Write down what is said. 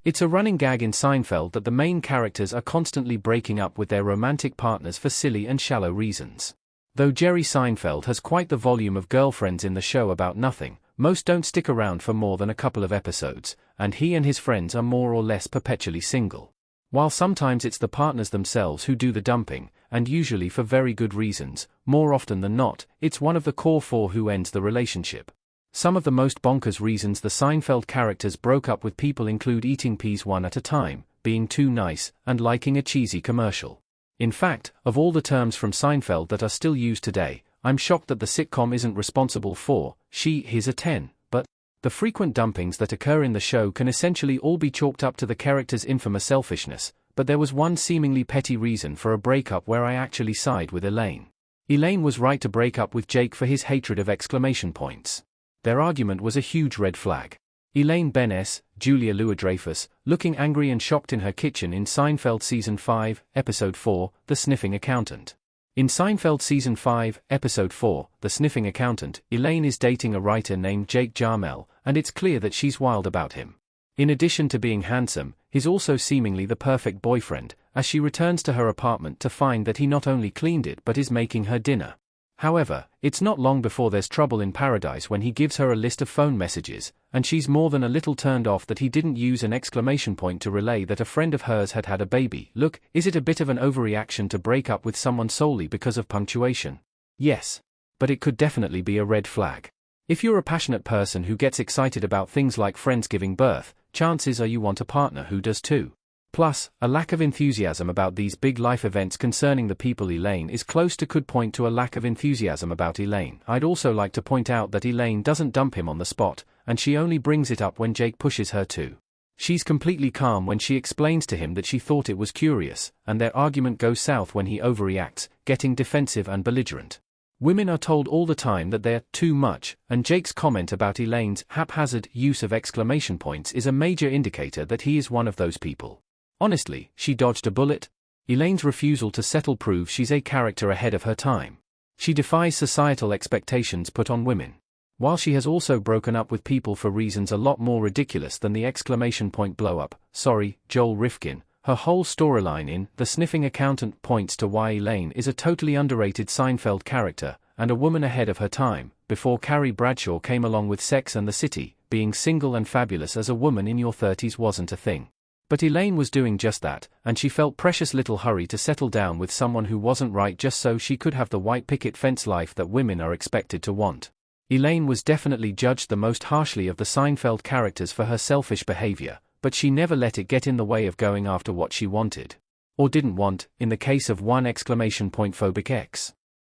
It's a running gag in Seinfeld that the main characters are constantly breaking up with their romantic partners for silly and shallow reasons. Though Jerry Seinfeld has quite the volume of girlfriends in the show about nothing, most don't stick around for more than a couple of episodes, and he and his friends are more or less perpetually single. While sometimes it's the partners themselves who do the dumping, and usually for very good reasons, more often than not, it's one of the core four who ends the relationship. Some of the most bonkers reasons the Seinfeld characters broke up with people include eating peas one at a time, being too nice, and liking a cheesy commercial. In fact, of all the terms from Seinfeld that are still used today, I'm shocked that the sitcom isn't responsible for his a 10, but the frequent dumpings that occur in the show can essentially all be chalked up to the character's infamous selfishness, but there was one seemingly petty reason for a breakup where I actually side with Elaine. Elaine was right to break up with Jake for his hatred of exclamation points. Their argument was a huge red flag. Elaine Benes, Julia Louis-Dreyfus, looking angry and shocked in her kitchen in Seinfeld Season 5, Episode 4, The Sniffing Accountant. In Seinfeld Season 5, Episode 4, The Sniffing Accountant, Elaine is dating a writer named Jake Jarmel, and it's clear that she's wild about him. In addition to being handsome, he's also seemingly the perfect boyfriend, as she returns to her apartment to find that he not only cleaned it but is making her dinner. However, it's not long before there's trouble in paradise when he gives her a list of phone messages, and she's more than a little turned off that he didn't use an exclamation point to relay that a friend of hers had had a baby. Look, is it a bit of an overreaction to break up with someone solely because of punctuation? Yes. But it could definitely be a red flag. If you're a passionate person who gets excited about things like friends giving birth, chances are you want a partner who does too. Plus, a lack of enthusiasm about these big life events concerning the people Elaine is close to could point to a lack of enthusiasm about Elaine. I'd also like to point out that Elaine doesn't dump him on the spot, and she only brings it up when Jake pushes her to. She's completely calm when she explains to him that she thought it was curious, and their argument goes south when he overreacts, getting defensive and belligerent. Women are told all the time that they're too much, and Jake's comment about Elaine's haphazard use of exclamation points is a major indicator that he is one of those people. Honestly, she dodged a bullet. Elaine's refusal to settle proves she's a character ahead of her time. She defies societal expectations put on women. While she has also broken up with people for reasons a lot more ridiculous than the exclamation point blow-up, sorry, Joel Rifkin, her whole storyline in The Sniffing Accountant points to why Elaine is a totally underrated Seinfeld character, and a woman ahead of her time, before Carrie Bradshaw came along with Sex and the City. Being single and fabulous as a woman in your 30s wasn't a thing. But Elaine was doing just that, and she felt precious little hurry to settle down with someone who wasn't right just so she could have the white picket fence life that women are expected to want. Elaine was definitely judged the most harshly of the Seinfeld characters for her selfish behavior, but she never let it get in the way of going after what she wanted. Or didn't want, in the case of one exclamation point phobic ex.